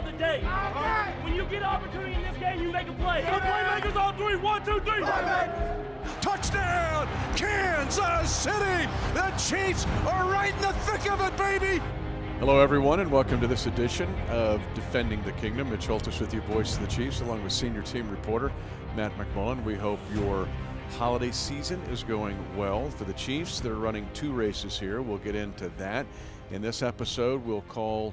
of the day. When you get an opportunity in this game, you make a play. The playmakers on three. 1, 2, 3. Touchdown, Kansas City! The Chiefs are right in the thick of it, baby! Hello, everyone, and welcome to this edition of Defending the Kingdom. Mitch Holthus with you, voice of the Chiefs, along with senior team reporter Matt McMullen. We hope your holiday season is going well for the Chiefs. They're running 2 races here. We'll get into that. In this episode, we'll call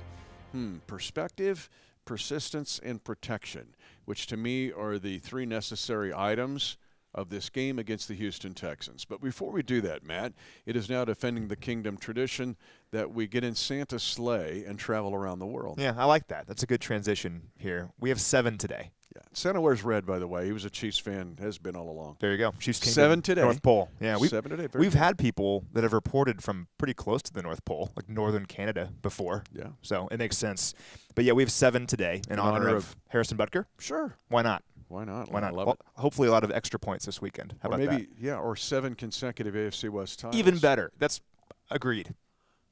perspective, persistence, and protection, which to me are the 3 necessary items of this game against the Houston Texans. But before we do that, Matt, it is now Defending the Kingdom tradition that we get in Santa's sleigh and travel around the world. Yeah, I like that. That's a good transition here. We have 7 today. Yeah, Santa wears red, by the way. He was a Chiefs fan, has been all along. There you go. Chiefs Kingdom, 7 today. North Pole. Yeah, 7 today. We've had people that have reported from pretty close to the North Pole, like northern Canada, before. Yeah. So it makes sense. But yeah, we have 7 today in honor of Harrison Butker. Sure. Why not? Why not? Why not? Love well, it. Hopefully a lot of extra points this weekend. How or about maybe, that? Yeah, or 7 consecutive AFC West titles. Even better. That's agreed.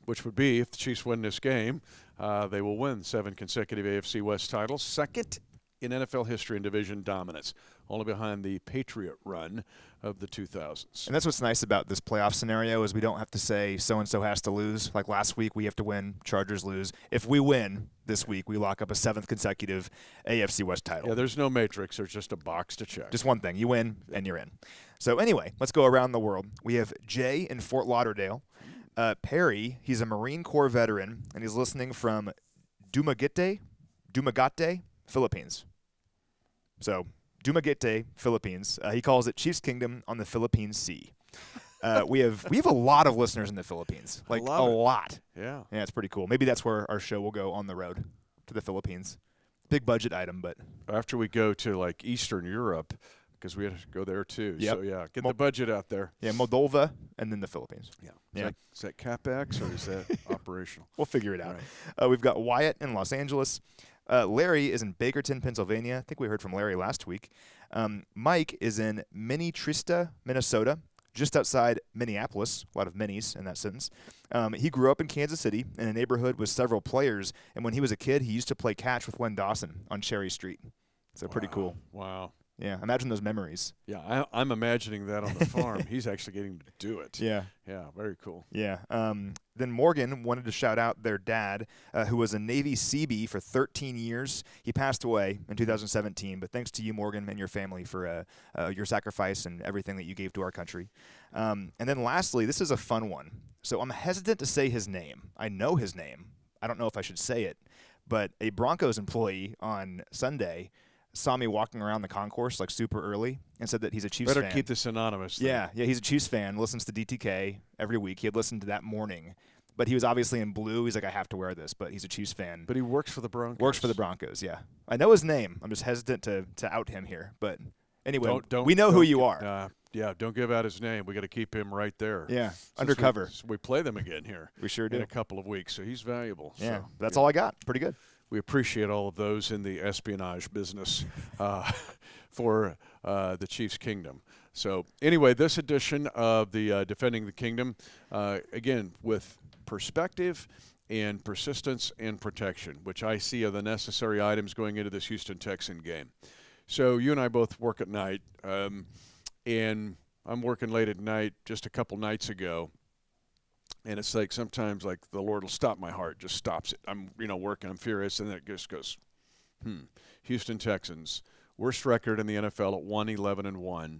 Which would be, if the Chiefs win this game, they will win 7 consecutive AFC West titles. Second in NFL history in division dominance, only behind the Patriot run of the 2000s. And that's what's nice about this playoff scenario is we don't have to say so-and-so has to lose. Like last week, we have to win, Chargers lose. If we win this week, we lock up a 7th consecutive AFC West title. Yeah, there's no matrix. There's just a box to check. Just one thing. You win, and you're in. So anyway, let's go around the world. We have Jay in Fort Lauderdale. Perry, he's a Marine Corps veteran, and he's listening from Dumaguete, Philippines. So Dumaguete, Philippines. He calls it Chiefs Kingdom on the Philippine Sea. We have a lot of listeners in the Philippines, like a lot. Yeah, it's pretty cool. Maybe that's where our show will go, on the road to the Philippines. Big budget item, but after we go to like Eastern Europe, because we had to go there too. Yep. So yeah, get the budget out there. Yeah, Moldova and then the Philippines. Yeah. Is that CapEx or is that operational? We'll figure it out. Right. We've got Wyatt in Los Angeles. Larry is in Bakerton, Pennsylvania. I think we heard from Larry last week. Mike is in Minnetrista, Minnesota, just outside Minneapolis. A lot of minis in that sentence. He grew up in Kansas City in a neighborhood with several players, and when he was a kid, he used to play catch with Len Dawson on Cherry Street. So pretty cool. Wow. Yeah, imagine those memories. Yeah, I'm imagining that on the farm. He's actually getting to do it. Yeah. Yeah, very cool. Yeah. Then Morgan wanted to shout out their dad, who was a Navy Seabee for 13 years. He passed away in 2017, but thanks to you, Morgan, and your family for your sacrifice and everything that you gave to our country. And then lastly, this is a fun one. So I'm hesitant to say his name. I know his name. I don't know if I should say it, but a Broncos employee on Sunday saw me walking around the concourse like super early and said that he's a Chiefs fan. Better keep this anonymous. Yeah, he's a Chiefs fan, listens to DTK every week. He had listened to that morning, but he was obviously in blue. He's like, I have to wear this, but he's a Chiefs fan. But he works for the Broncos. Works for the Broncos, yeah. I know his name. I'm just hesitant to out him here, but anyway, we know who you are. Yeah, don't give out his name. We got to keep him right there. Yeah, undercover. We play them again here. We sure do. In a couple of weeks, so he's valuable. Yeah, so, that's all I got. Pretty good. We appreciate all of those in the espionage business for the Chiefs Kingdom. So anyway, this edition of the Defending the Kingdom, again, with perspective and persistence and protection, which I see are the necessary items going into this Houston Texan game. So you and I both work at night, and I'm working late at night just a couple nights ago. And it's like sometimes like the Lord will stop my heart, just stops it. I'm working, I'm furious, and then it just goes, Houston Texans, worst record in the NFL at 1-11-1.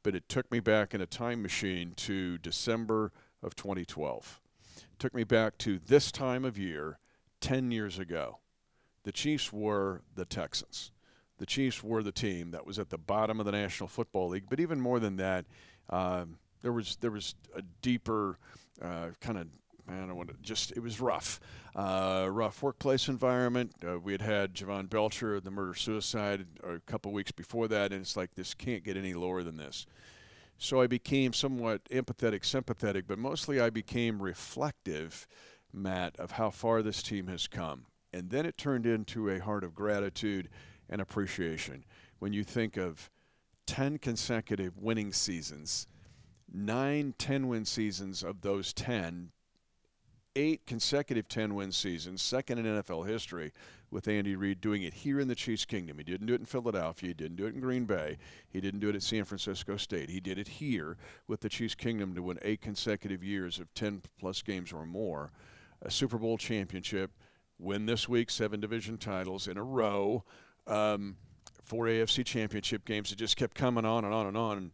But it took me back in a time machine to December of 2012. It took me back to this time of year 10 years ago. The Chiefs were the Texans. The Chiefs were the team that was at the bottom of the National Football League. But even more than that, there was a deeper kind of, it was rough workplace environment. We had Javon Belcher, the murder-suicide, a couple weeks before that, and it's like this can't get any lower than this. So I became somewhat empathetic, sympathetic, but mostly I became reflective, Matt, of how far this team has come. And then it turned into a heart of gratitude and appreciation. When you think of 10 consecutive winning seasons, 9 10-win seasons of those 10 8 consecutive 10-win seasons, second in NFL history, with Andy Reid doing it here in the Chiefs Kingdom. He didn't do it in Philadelphia. He didn't do it in Green Bay. He didn't do it at San Francisco State. He did it here with the Chiefs Kingdom to win 8 consecutive years of 10-plus games or more, a Super Bowl championship, win this week 7 division titles in a row, 4 AFC championship games. It just kept coming on and on and on.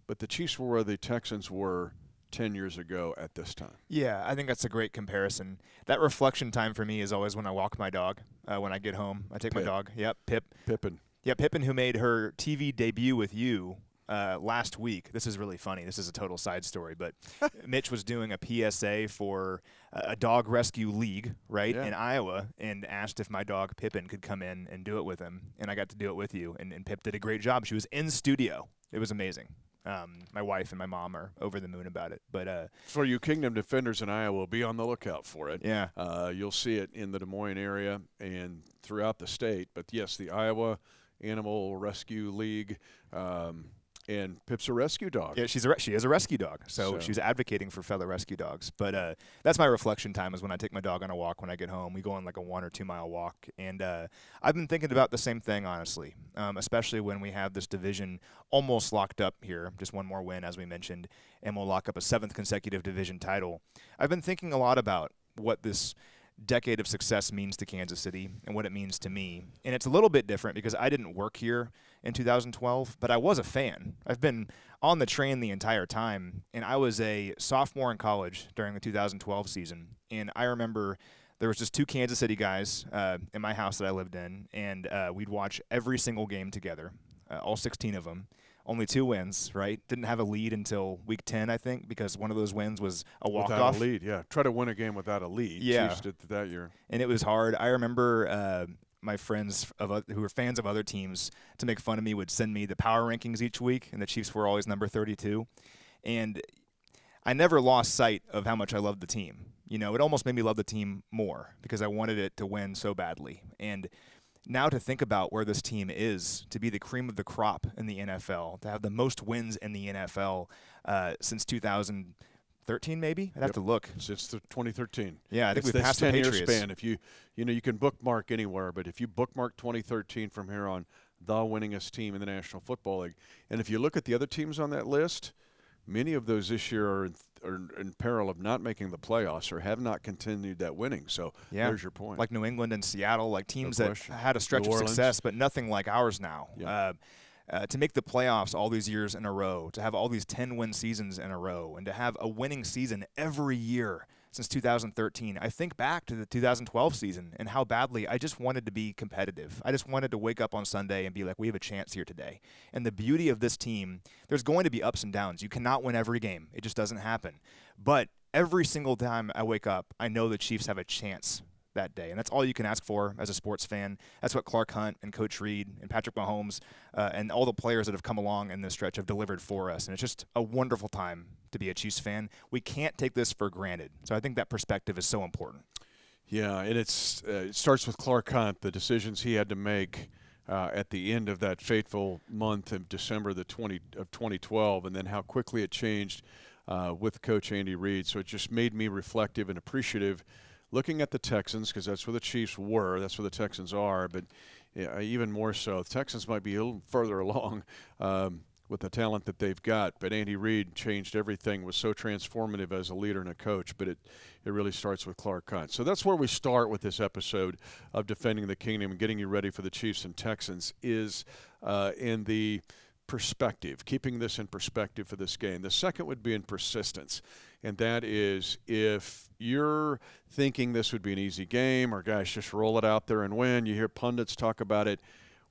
But the Chiefs were where the Texans were 10 years ago at this time. Yeah, I think that's a great comparison. That reflection time for me is always when I walk my dog. When I get home, I take my dog. Yep, Pippin. Yeah, Pippin, who made her TV debut with you last week. This is really funny. This is a total side story, but Mitch was doing a PSA for a dog rescue league, right, in Iowa, and asked if my dog Pippin could come in and do it with him, and I got to do it with you, and Pip did a great job. She was in studio. It was amazing. My wife and my mom are over the moon about it. But for you Kingdom defenders in Iowa, be on the lookout for it. Yeah. You'll see it in the Des Moines area and throughout the state. But, yes, the Iowa Animal Rescue League, and Pip's a rescue dog. Yeah, she is a rescue dog. So she's advocating for fellow rescue dogs. But that's my reflection time is when I take my dog on a walk when I get home. We go on like a 1 or 2 mile walk. And I've been thinking about the same thing, honestly, especially when we have this division almost locked up here, just one more win, as we mentioned, and we'll lock up a 7th consecutive division title. I've been thinking a lot about what this decade of success means to Kansas City and what it means to me. And it's a little bit different because I didn't work here in 2012, but I was a fan. I've been on the train the entire time, and I was a sophomore in college during the 2012 season. And I remember there was just 2 Kansas City guys in my house that I lived in, and we'd watch every single game together, all 16 of them. Only 2 wins, right? Didn't have a lead until week 10, I think, because one of those wins was a walk-off. Without a lead, yeah. Try to win a game without a lead. Yeah. Chiefs did that year. And it was hard. I remember my friends who were fans of other teams, to make fun of me, would send me the power rankings each week, and the Chiefs were always number 32. And I never lost sight of how much I loved the team. You know, it almost made me love the team more because I wanted it to win so badly. And now to think about where this team is, to be the cream of the crop in the NFL, to have the most wins in the NFL since 2013, maybe? I'd have to look. Since 2013. Yeah, I think we passed the Patriots. 10-year span. If you can bookmark anywhere, but if you bookmark 2013 from here on, the winningest team in the National Football League. And if you look at the other teams on that list, many of those this year are in peril of not making the playoffs or have not continued that winning. So there's your point. Like New England and Seattle, like teams that had a stretch of success, but nothing like ours now. Yeah. To make the playoffs all these years in a row, to have all these 10-win seasons in a row, and to have a winning season every year since 2013. I think back to the 2012 season and how badly I just wanted to be competitive. I just wanted to wake up on Sunday and be like, we have a chance here today. And the beauty of this team, there's going to be ups and downs. You cannot win every game. It just doesn't happen. But every single time I wake up, I know the Chiefs have a chance that day. And that's all you can ask for as a sports fan. That's what Clark Hunt and Coach Reed and Patrick Mahomes and all the players that have come along in this stretch have delivered for us. And it's just a wonderful time to be a Chiefs fan. We can't take this for granted. So I think that perspective is so important. Yeah, and it starts with Clark Hunt, the decisions he had to make at the end of that fateful month of December of 2012, and then how quickly it changed with Coach Andy Reid. So it just made me reflective and appreciative looking at the Texans, because that's where the Chiefs were, that's where the Texans are, but even more so, the Texans might be a little further along with the talent that they've got, but Andy Reid changed everything, was so transformative as a leader and a coach, but it really starts with Clark Hunt. So that's where we start with this episode of Defending the Kingdom and getting you ready for the Chiefs and Texans is in the perspective, keeping this in perspective for this game. The second would be in persistence, and that is if you're thinking this would be an easy game or, guys, just roll it out there and win, you hear pundits talk about it,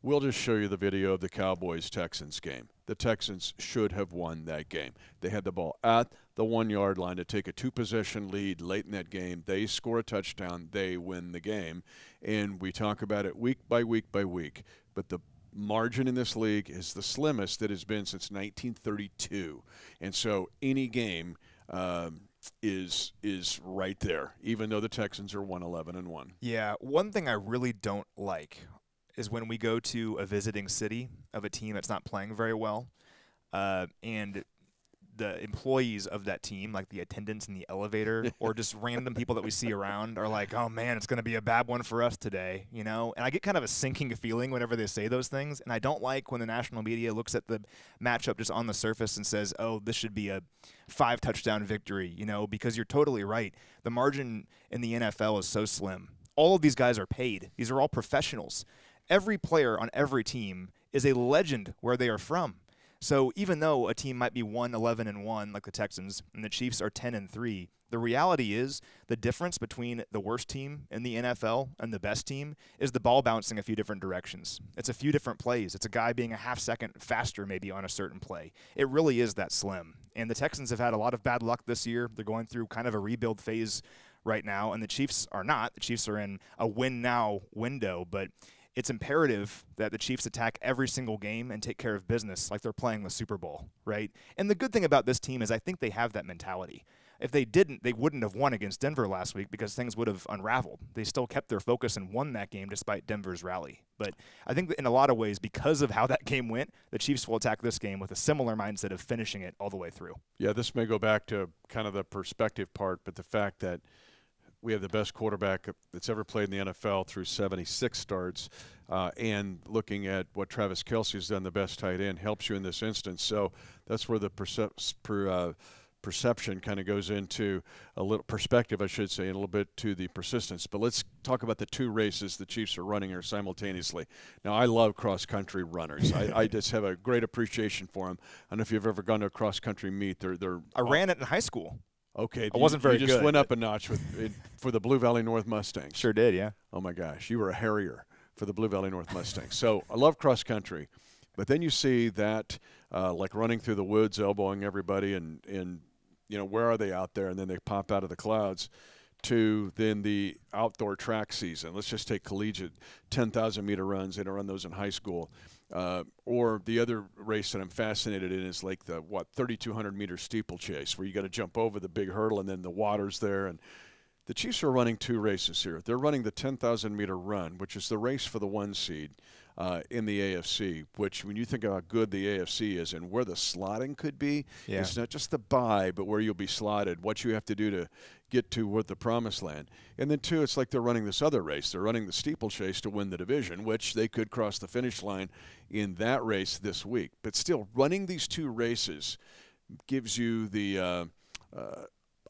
we'll just show you the video of the Cowboys-Texans game. The Texans should have won that game. They had the ball at the 1-yard line to take a 2-possession lead late in that game. They score a touchdown. They win the game. And we talk about it week by week by week. But the margin in this league is the slimmest that has been since 1932. And so any game is right there, even though the Texans are 1-11-1. Yeah, one thing I really don't like is when we go to a visiting city of a team that's not playing very well, and the employees of that team, like the attendants in the elevator or just random people that we see around, are like, oh, man, it's going to be a bad one for us today, you know? And I get kind of a sinking feeling whenever they say those things, and I don't like when the national media looks at the matchup just on the surface and says, oh, this should be a 5-touchdown victory, you know, because you're totally right. The margin in the NFL is so slim. All of these guys are paid. These are all professionals. Every player on every team is a legend where they are from. So even though a team might be 1-11-1 like the Texans and the Chiefs are 10-3, the reality is the difference between the worst team in the NFL and the best team is the ball bouncing a few different directions. It's a few different plays. It's a guy being a half-second faster maybe on a certain play. It really is that slim. And the Texans have had a lot of bad luck this year. They're going through kind of a rebuild phase right now, and the Chiefs are not. The Chiefs are in a win-now window, but it's imperative that the Chiefs attack every single game and take care of business like they're playing the Super Bowl, right? And the good thing about this team is I think they have that mentality. If they didn't, they wouldn't have won against Denver last week because things would have unraveled. They still kept their focus and won that game despite Denver's rally. But I think that in a lot of ways, because of how that game went, the Chiefs will attack this game with a similar mindset of finishing it all the way through. Yeah, this may go back to kind of the perspective part, but the fact that we have the best quarterback that's ever played in the NFL through 76 starts, and looking at what Travis Kelce's done, the best tight end, helps you in this instance. So that's where the perception kind of goes into a little perspective, I should say, and a little bit to the persistence. But let's talk about the two races the Chiefs are running here simultaneously. Now, I love cross-country runners. I just have a great appreciation for them. I don't know if you've ever gone to a cross-country meet. I ran it in high school. Okay. I wasn't very good. You just went up a notch for the Blue Valley North Mustangs. Sure did, yeah. Oh, my gosh. You were a Harrier for the Blue Valley North Mustangs. So I love cross-country. But then you see that, like running through the woods, elbowing everybody, and you know, where are they out there? And then they pop out of the clouds to then the outdoor track season. Let's just take collegiate 10,000-meter runs. They don't run those in high school. Or the other race that I'm fascinated in is like the, 3,200-meter steeplechase, where you got to jump over the big hurdle and then the water's there. And the Chiefs are running two races here. They're running the 10,000-meter run, which is the race for the 1 seed in the AFC, which when you think about how good the AFC is and where the slotting could be, it's not just the bye, but where you'll be slotted, what you have to do to get to what the promised land. And then, two, it's like they're running this other race. They're running the steeplechase to win the division, which they could cross the finish line in that race this week. But still, running these two races gives you the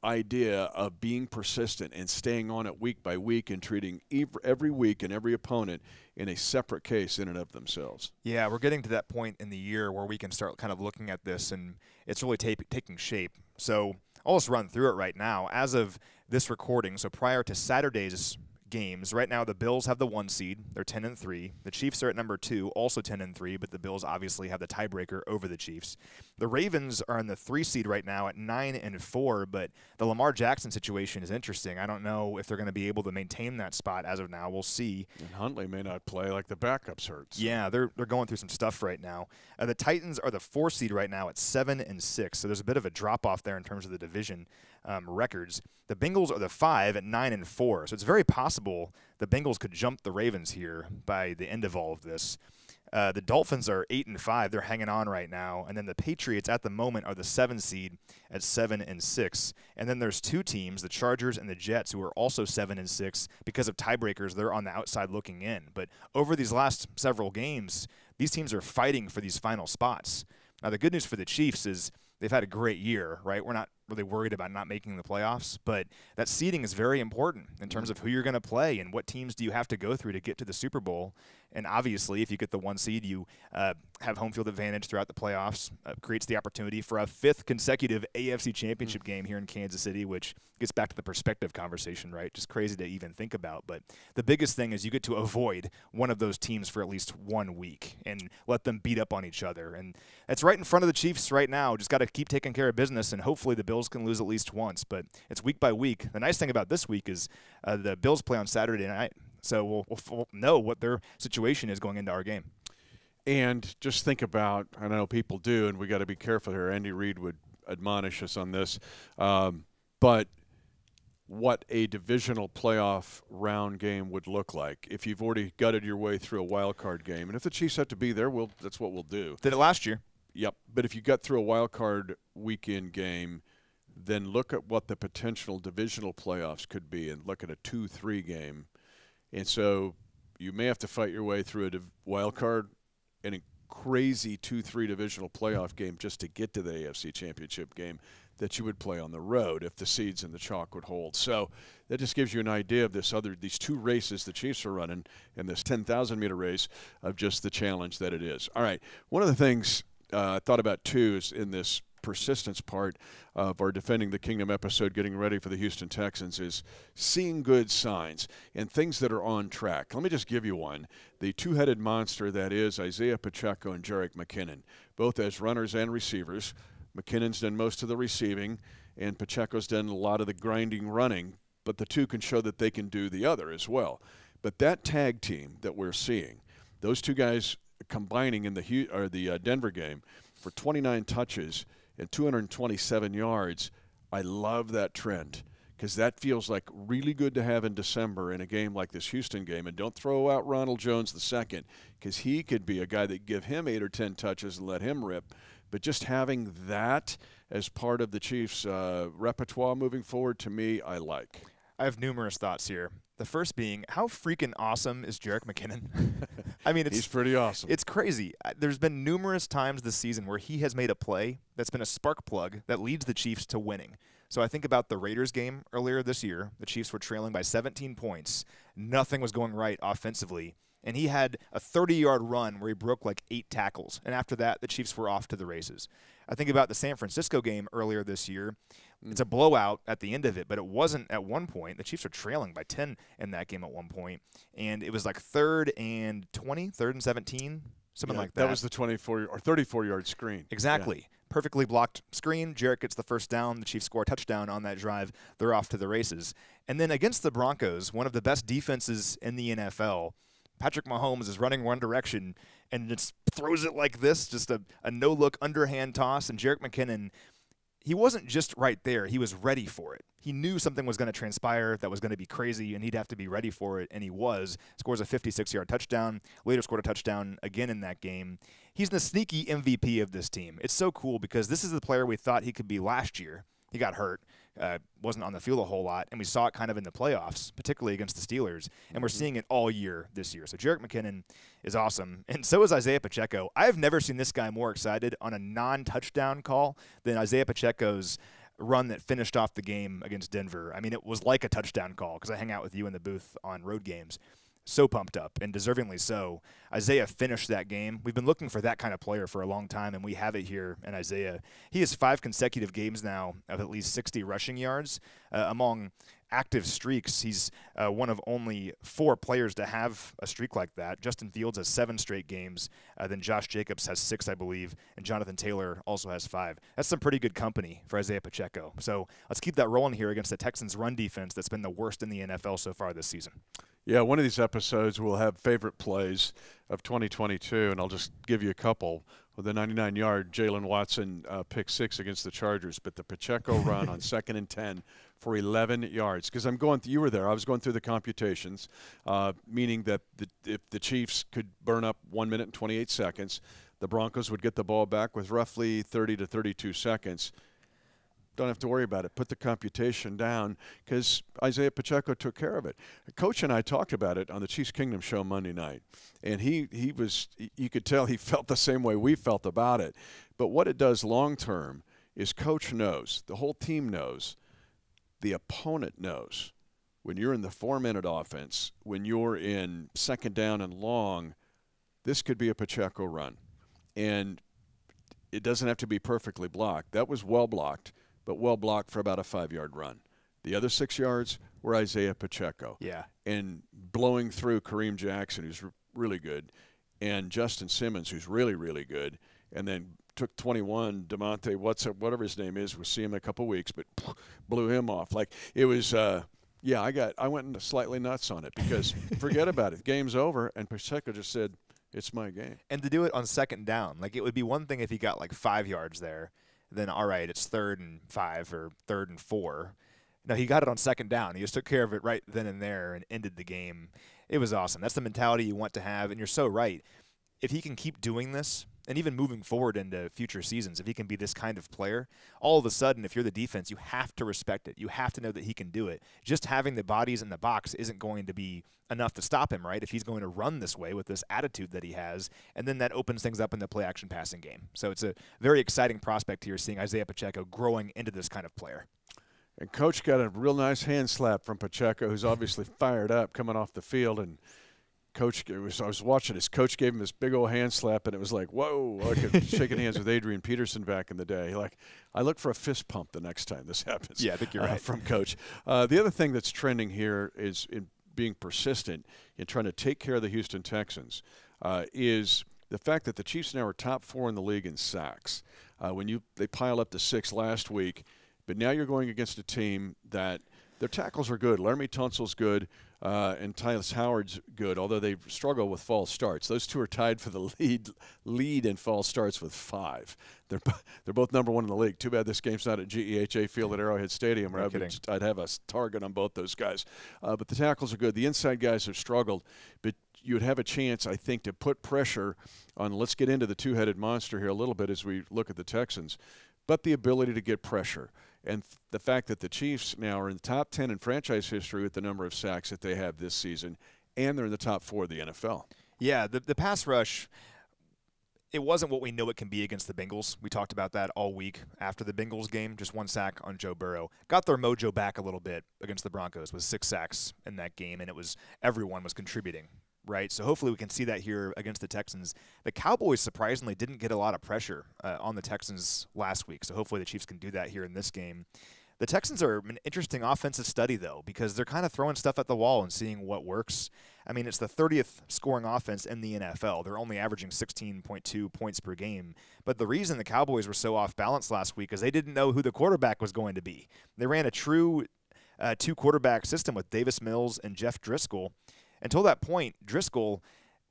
idea of being persistent and staying on it week by week and treating every week and every opponent in a separate case in and of themselves. Yeah, we're getting to that point in the year where we can start kind of looking at this, and it's really taking shape. So I'll just run through it right now. As of this recording, so prior to Saturday's games, right now the Bills have the 1 seed. They're 10-3. The Chiefs are at number 2, also 10-3, but the Bills obviously have the tiebreaker over the Chiefs. The Ravens are in the 3 seed right now at 9-4, but the Lamar Jackson situation is interesting. I don't know if they're going to be able to maintain that spot as of now. We'll see. And Huntley may not play, like the backups hurt. So. Yeah, they're going through some stuff right now. The Titans are the 4 seed right now at 7-6, so there's a bit of a drop-off there in terms of the division records. The Bengals are the 5 at 9-4, so it's very possible the Bengals could jump the Ravens here by the end of all of this. The Dolphins are 8-5; they're hanging on right now, and then the Patriots at the moment are the 7 seed at 7-6. And then there's 2 teams, the Chargers and the Jets, who are also 7-6 because of tiebreakers. They're on the outside looking in. But over these last several games, these teams are fighting for these final spots. Now the good news for the Chiefs is they've had a great year, right? We're not really worried about not making the playoffs, but that seeding is very important in terms of who you're going to play and what teams do you have to go through to get to the Super Bowl. And obviously, if you get the 1 seed, you have home field advantage throughout the playoffs. Creates the opportunity for a 5th consecutive AFC Championship game here in Kansas City, which gets back to the perspective conversation, right? Just crazy to even think about. But the biggest thing is you get to avoid one of those teams for at least 1 week and let them beat up on each other. And that's right in front of the Chiefs right now. Just got to keep taking care of business, and hopefully the Bills can lose at least once. But it's week by week. The nice thing about this week is the Bills play on Saturday night. So we'll know what their situation is going into our game. And just think about, I know people do, and we got to be careful here. Andy Reid would admonish us on this. But what a divisional playoff round game would look like if you've already gutted your way through a wild card game. And if the Chiefs have to be there, that's what we'll do. Did it last year. Yep. But if you got through a wild card weekend game, then look at what the potential divisional playoffs could be and look at a 2-3 game. And so you may have to fight your way through a wild card and a crazy 2-3 divisional playoff game just to get to the AFC Championship game that you would play on the road if the seeds and the chalk would hold. So that just gives you an idea of these two races the Chiefs are running and this 10,000-meter race of just the challenge that it is. All right, one of the things I thought about, too, is in this persistence part of our Defending the Kingdom episode, getting ready for the Houston Texans, is seeing good signs and things that are on track. Let me just give you one. The two-headed monster that is Isaiah Pacheco and Jerick McKinnon, both as runners and receivers. McKinnon's done most of the receiving, and Pacheco's done a lot of the grinding running, but the two can show that they can do the other as well. But that tag team that we're seeing, those two guys combining in the Denver game for 29 touches and 227 yards, I love that trend because that feels like really good to have in December in a game like this Houston game. And don't throw out Ronald Jones II because he could be a guy that give him 8 or 10 touches and let him rip. But just having that as part of the Chiefs' repertoire moving forward, to me, I like. I have numerous thoughts here. The first being, how freaking awesome is Jerick McKinnon? I mean, he's pretty awesome. It's crazy. There's been numerous times this season where he has made a play that's been a spark plug that leads the Chiefs to winning. So I think about the Raiders game earlier this year. The Chiefs were trailing by 17 points. Nothing was going right offensively. And he had a 30-yard run where he broke like 8 tackles. And after that, the Chiefs were off to the races. I think about the San Francisco game earlier this year. It's a blowout at the end of it, but it wasn't at one point. The Chiefs were trailing by 10 in that game at one point. And it was like 3rd and 20, 3rd and 17, something like that. That was the 24 or 34-yard screen. Exactly. Yeah. Perfectly blocked screen. Jerick gets the first down. The Chiefs score a touchdown on that drive. They're off to the races. And then against the Broncos, one of the best defenses in the NFL, Patrick Mahomes is running one direction and just throws it like this, just a no-look underhand toss. And Jerick McKinnon, he wasn't just right there. He was ready for it. He knew something was going to transpire that was going to be crazy, and he'd have to be ready for it, and he was. Scores a 56-yard touchdown. Later scored a touchdown again in that game. He's the sneaky MVP of this team. It's so cool because this is the player we thought he could be last year. He got hurt, wasn't on the field a whole lot, and we saw it kind of in the playoffs, particularly against the Steelers, and we're seeing it all year this year. So Jerick McKinnon is awesome, and so is Isaiah Pacheco. I've never seen this guy more excited on a non-touchdown call than Isaiah Pacheco's run that finished off the game against Denver. I mean, it was like a touchdown call because I hang out with you in the booth on road games. So pumped up, and deservingly so. Isaiah finished that game. We've been looking for that kind of player for a long time, and we have it here in Isaiah. He has 5 consecutive games now of at least 60 rushing yards. Among active streaks, he's one of only 4 players to have a streak like that. Justin Fields has 7 straight games. Then Josh Jacobs has 6, I believe, and Jonathan Taylor also has 5. That's some pretty good company for Isaiah Pacheco. So let's keep that rolling here against the Texans' run defense that's been the worst in the NFL so far this season. Yeah, one of these episodes we'll have favorite plays of 2022, and I'll just give you a couple. With the 99-yard Jalen Watson pick 6 against the Chargers, but the Pacheco run on 2nd and 10 for 11 yards. Because you were there. I was going through the computations, meaning that if the Chiefs could burn up 1 minute and 28 seconds, the Broncos would get the ball back with roughly 30 to 32 seconds. Don't have to worry about it. Put the computation down because Isaiah Pacheco took care of it. Coach and I talked about it on the Chiefs Kingdom show Monday night, and he was, you could tell he felt the same way we felt about it. But what it does long term is Coach knows, the whole team knows, the opponent knows. When you're in the 4-minute offense, when you're in 2nd down and long, this could be a Pacheco run. And it doesn't have to be perfectly blocked. That was well blocked, but well blocked for about a 5-yard run. The other 6 yards were Isaiah Pacheco. Yeah. And blowing through Kareem Jackson, who's really good, and Justin Simmons, who's really, really good, and then took 21, DeMonte, whatever his name is, we'll see him in a couple weeks, but blew him off. Like, it was, I went slightly nuts on it because forget about it. Game's over, and Pacheco just said, it's my game. And to do it on 2nd down, like it would be one thing if he got like 5 yards there. Then, all right, it's 3rd and 5 or 3rd and 4. No, he got it on 2nd down. He just took care of it right then and there and ended the game. It was awesome. That's the mentality you want to have, and you're so right. If he can keep doing this And even moving forward into future seasons, if he can be this kind of player, all of a sudden, if you're the defense, you have to respect it. You have to know that he can do it. Just having the bodies in the box isn't going to be enough to stop him, right? If he's going to run this way with this attitude that he has, and then that opens things up in the play-action passing game. So it's a very exciting prospect here, seeing Isaiah Pacheco growing into this kind of player. And Coach got a real nice hand slap from Pacheco, who's obviously fired up coming off the field. And Coach, I was watching his coach gave him this big old hand slap, and it was like, whoa, like shaking hands with Adrian Peterson back in the day. Like, I look for a fist pump the next time this happens. Yeah, I think you're right. From Coach. The other thing that's trending here is in being persistent in trying to take care of the Houston Texans is the fact that the Chiefs now are top 4 in the league in sacks. They pile up to 6 last week, but now you're going against a team that their tackles are good. Laramie Tunsil's good, and Tyus Howard's good, although they struggle with false starts. Those two are tied for the lead in false starts with 5. They're both number 1 in the league. Too bad this game's not at GEHA Field at Arrowhead Stadium, or I'd have a target on both those guys. But the tackles are good. The inside guys have struggled, but you would have a chance, I think, to put pressure on. Let's get into the two-headed monster here a little bit as we look at the Texans, but the ability to get pressure. And the fact that the Chiefs now are in the top 10 in franchise history with the number of sacks that they have this season, and they're in the top 4 of the NFL. Yeah, the pass rush, it wasn't what we know it can be against the Bengals. We talked about that all week after the Bengals game, just 1 sack on Joe Burrow. Got their mojo back a little bit against the Broncos with 6 sacks in that game, and everyone was contributing. Right, so hopefully we can see that here against the Texans. The Cowboys surprisingly didn't get a lot of pressure on the Texans last week, so hopefully the Chiefs can do that here in this game. The Texans are an interesting offensive study, though, because they're kind of throwing stuff at the wall and seeing what works. I mean, it's the 30th scoring offense in the NFL. They're only averaging 16.2 points per game. But the reason the Cowboys were so off balance last week is they didn't know who the quarterback was going to be. They ran a true 2-quarterback system with Davis Mills and Jeff Driscoll. Until that point, Driscoll,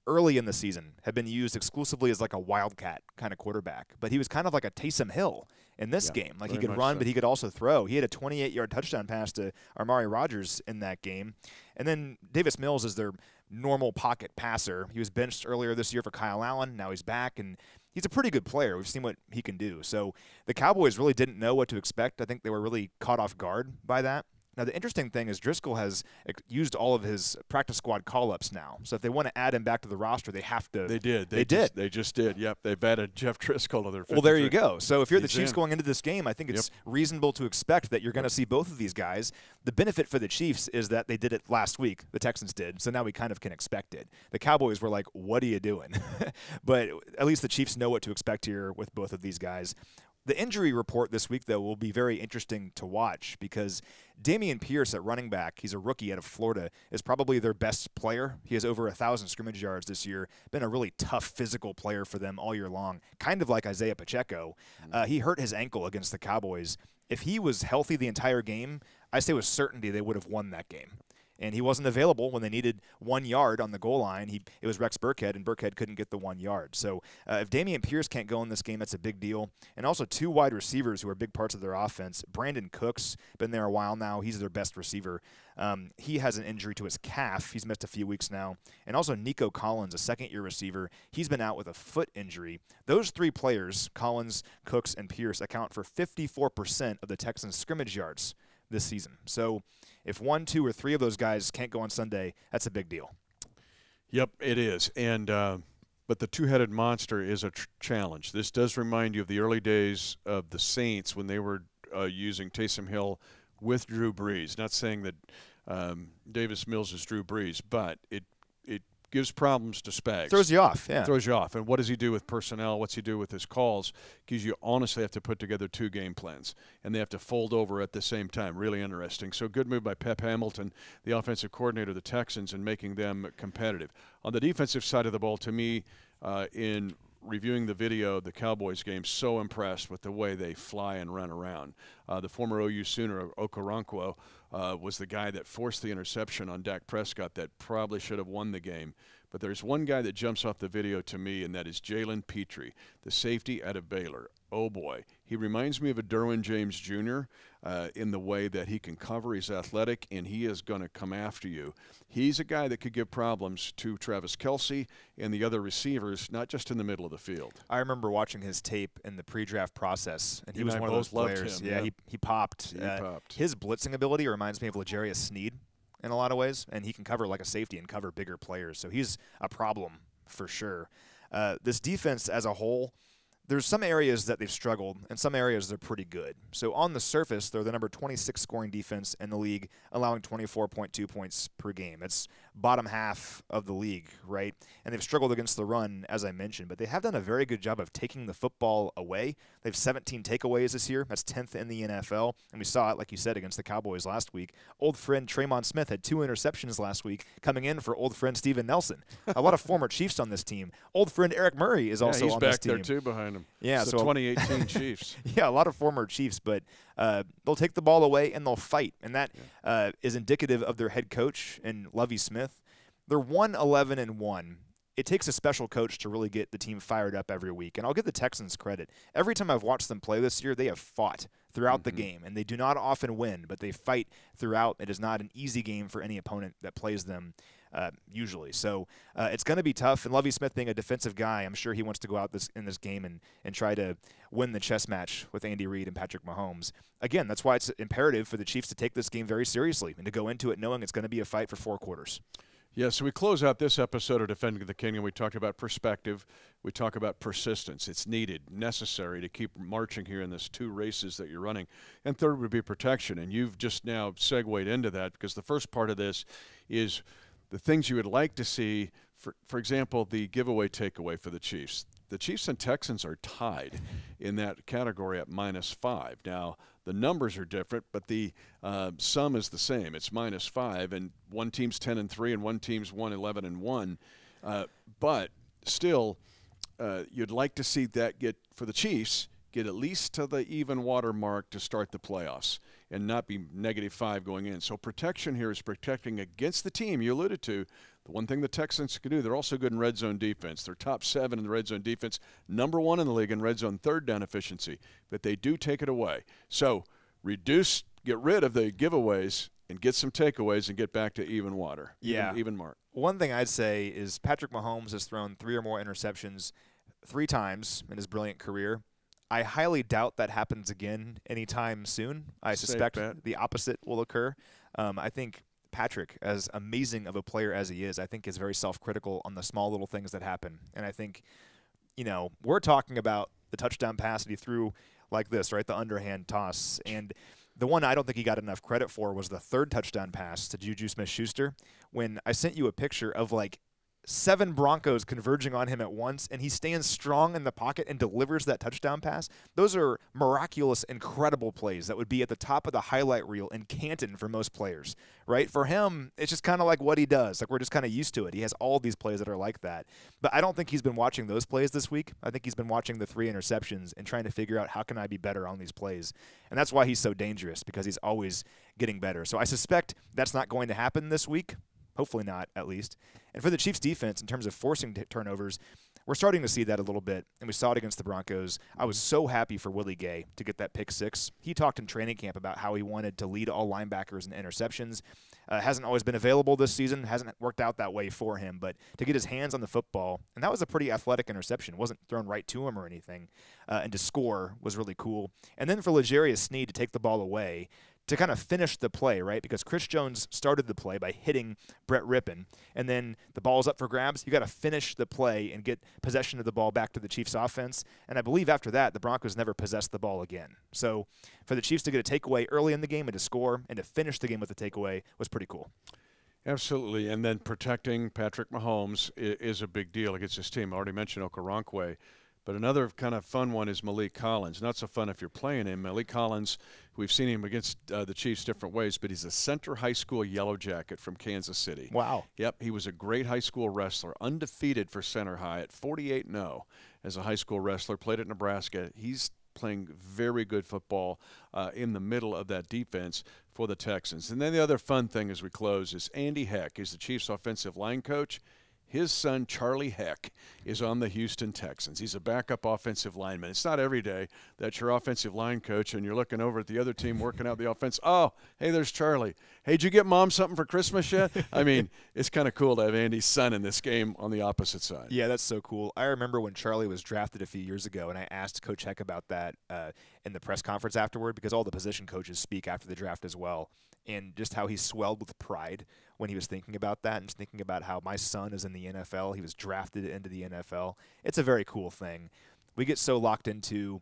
early in the season, had been used exclusively as like a wildcat kind of quarterback. But he was kind of like a Taysom Hill in this game. Like, he could run, but he could also throw. He had a 28-yard touchdown pass to Amari Rodgers in that game. And then Davis Mills is their normal pocket passer. He was benched earlier this year for Kyle Allen. Now he's back, and he's a pretty good player. We've seen what he can do. So the Cowboys really didn't know what to expect. I think they were really caught off guard by that. Now, the interesting thing is Driscoll has used all of his practice squad call-ups now. So if they want to add him back to the roster, they have to. They did. They just did. Yep. They've added Jeff Driscoll to their 53. Well, there you go. So if you're the Chiefs going into this game, I think it's reasonable to expect that you're going to see both of these guys. The benefit for the Chiefs is that they did it last week. The Texans did. So now we kind of can expect it. The Cowboys were like, what are you doing? But at least the Chiefs know what to expect here with both of these guys. The injury report this week, though, will be very interesting to watch because Dameon Pierce at running back, he's a rookie out of Florida, is probably their best player. He has over 1,000 scrimmage yards this year, been a really tough physical player for them all year long, kind of like Isaiah Pacheco. He hurt his ankle against the Cowboys. If he was healthy the entire game, I say with certainty they would have won that game. And he wasn't available when they needed 1 yard on the goal line. It was Rex Burkhead, and Burkhead couldn't get the 1 yard. So if Dameon Pierce can't go in this game, that's a big deal. And also 2 wide receivers who are big parts of their offense. Brandon Cooks, been there a while now. He's their best receiver. He has an injury to his calf. He's missed a few weeks now. And also Nico Collins, a second-year receiver. He's been out with a foot injury. Those 3 players, Collins, Cooks, and Pierce, account for 54% of the Texans' scrimmage yards this season. So if 1, 2, or 3 of those guys can't go on Sunday, that's a big deal. Yep, it is. And but the two-headed monster is a challenge. This does remind you of the early days of the Saints when they were using Taysom Hill with Drew Brees. Not saying that Davis Mills is Drew Brees, but it gives problems to Spags. Throws you off, yeah. Throws you off. And what does he do with personnel? What's he do with his calls? Because you honestly have to put together 2 game plans, and they have to fold over at the same time. Really interesting. So good move by Pep Hamilton, the offensive coordinator of the Texans, in making them competitive. On the defensive side of the ball, to me, in reviewing the video of the Cowboys game, so impressed with the way they fly and run around. The former OU Sooner, Okoronkwo, was the guy that forced the interception on Dak Prescott that probably should have won the game. But there's one guy that jumps off the video to me, and that is Jalen Petrie, the safety out of Baylor. Oh, boy. He reminds me of a Derwin James Jr. in the way that he can cover. He's athletic, and he is going to come after you. He's a guy that could give problems to Travis Kelce and the other receivers, not just in the middle of the field. I remember watching his tape in the pre-draft process, and he was and I one of those both loved players. him, Yeah, yeah. he popped. He popped. His blitzing ability reminds me of L'Jarius Sneed in a lot of ways, and he can cover like a safety and cover bigger players. So he's a problem for sure. This defense as a whole, there's some areas that they've struggled, and some areas they're pretty good. So on the surface, they're the number 26 scoring defense in the league, allowing 24.2 points per game. It's bottom half of the league, right? And they've struggled against the run, as I mentioned, but they have done a very good job of taking the football away. They have 17 takeaways this year. That's 10th in the NFL, and we saw it, like you said, against the Cowboys last week. Old friend Tremon Smith had 2 interceptions last week, coming in for old friend Steven Nelson. A lot of former Chiefs on this team. Old friend Eric Murray is also on this team. He's back there, too, behind him. Yeah, it's so the 2018 Chiefs. Yeah, a lot of former Chiefs, but they'll take the ball away and they'll fight, and that is indicative of their head coach and Lovie Smith. They're 1-11-1. It takes a special coach to really get the team fired up every week, and I'll give the Texans credit. Every time I've watched them play this year, they have fought throughout the game, and they do not often win, but they fight throughout. It is not an easy game for any opponent that plays them usually. So it's going to be tough, and Lovie Smith being a defensive guy, I'm sure he wants to go out in this game and try to win the chess match with Andy Reid and Patrick Mahomes. Again, that's why it's imperative for the Chiefs to take this game very seriously and to go into it knowing it's going to be a fight for 4 quarters. Yeah, so we close out this episode of Defending the Kingdom. We talked about perspective. We talk about persistence. It's needed, necessary to keep marching here in this 2 races that you're running. And third would be protection. And you've just now segued into that, because the first part of this is the things you would like to see. For example, the giveaway takeaway for the Chiefs. The Chiefs and Texans are tied in that category at -5. Now, the numbers are different, but the sum is the same. It's -5, and one team's 10-3, and one team's 1-11-1. But still, you'd like to see that get, for the Chiefs, get at least to the even water mark to start the playoffs and not be -5 going in. So protection here is protecting against the team you alluded to. The one thing the Texans can do, they're also good in red zone defense. They're top 7 in the red zone defense, number 1 in the league in red zone third down efficiency, but they do take it away. So get rid of the giveaways and get some takeaways and get back to even water, even mark. One thing I'd say is Patrick Mahomes has thrown 3 or more interceptions 3 times in his brilliant career. I highly doubt that happens again anytime soon. I suspect the opposite will occur. I think Patrick, as amazing of a player as he is, I think is very self-critical on the small little things that happen. And I think, we're talking about the touchdown pass that he threw like this, right, the underhand toss. And the one I don't think he got enough credit for was the 3rd touchdown pass to Juju Smith-Schuster, when I sent you a picture of, 7 Broncos converging on him at once, and he stands strong in the pocket and delivers that touchdown pass. Those are miraculous, incredible plays that would be at the top of the highlight reel in Canton for most players, right? For him, it's just kind of like what he does. We're just kind of used to it. He has all these plays that are like that. But I don't think he's been watching those plays this week. I think he's been watching the 3 interceptions and trying to figure out how can I be better on these plays. And that's why he's so dangerous, because he's always getting better. So I suspect that's not going to happen this week. Hopefully not, at least. And for the Chiefs' defense, in terms of forcing turnovers, we're starting to see that a little bit, and we saw it against the Broncos. I was so happy for Willie Gay to get that pick 6. He talked in training camp about how he wanted to lead all linebackers in interceptions. Hasn't always been available this season, hasn't worked out that way for him, but to get his hands on the football, and that was a pretty athletic interception. It wasn't thrown right to him or anything, and to score was really cool. And then for L'Jarius Sneed to take the ball away, to kind of finish the play, right? Because Chris Jones started the play by hitting Brett Rippon, and then the ball's up for grabs. You got to finish the play and get possession of the ball back to the Chiefs offense. And I believe after that, the Broncos never possessed the ball again. So for the Chiefs to get a takeaway early in the game and to score and to finish the game with a takeaway was pretty cool. Absolutely. And then protecting Patrick Mahomes is a big deal against his team. I already mentioned Okoronkwo. But another kind of fun one is Malik Collins. Not so fun if you're playing him. Malik Collins, we've seen him against the Chiefs different ways, but he's a center high school Yellow Jacket from Kansas City. Wow. Yep, he was a great high school wrestler, undefeated for center high at 48-0 as a high school wrestler, played at Nebraska. He's playing very good football in the middle of that defense for the Texans. And then the other fun thing as we close is Andy Heck. He's the Chiefs offensive line coach. His son, Charlie Heck, is on the Houston Texans. He's a backup offensive lineman. It's not every day that you're offensive line coach and you're looking over at the other team working out the offense. Oh, hey, there's Charlie. Hey, did you get Mom something for Christmas yet? I mean, it's kind of cool to have Andy's son in this game on the opposite side. Yeah, that's so cool. I remember when Charlie was drafted a few years ago, and I asked Coach Heck about that in the press conference afterward, because all the position coaches speak after the draft as well, and just how he swelled with pride when he was thinking about that and just thinking about how my son is in the NFL. He was drafted into the NFL. It's a very cool thing. We get so locked into,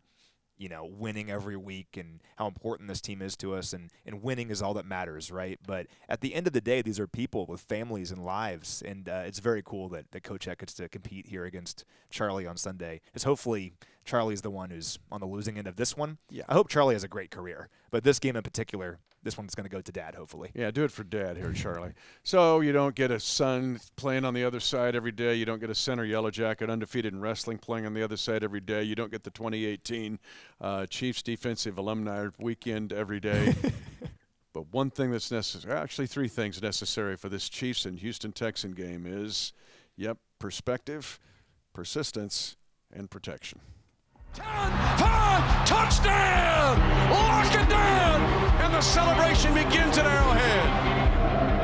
you know, winning every week and how important this team is to us, and winning is all that matters, right? But at the end of the day, these are people with families and lives, and it's very cool that Coach Heck gets to compete here against Charlie on Sunday. Because hopefully Charlie's the one who's on the losing end of this one. Yeah. I hope Charlie has a great career, but this game in particular, this one's going to go to Dad, hopefully. Yeah, do it for Dad here, Charlie. So you don't get a son playing on the other side every day. You don't get a center yellow jacket undefeated in wrestling playing on the other side every day. You don't get the 2018 Chiefs defensive alumni weekend every day. But one thing that's necessary, actually three things necessary for this Chiefs and Houston Texan game is, perspective, persistence, and protection. 10, 5, touchdown! Lock it down! And the celebration begins at Arrowhead.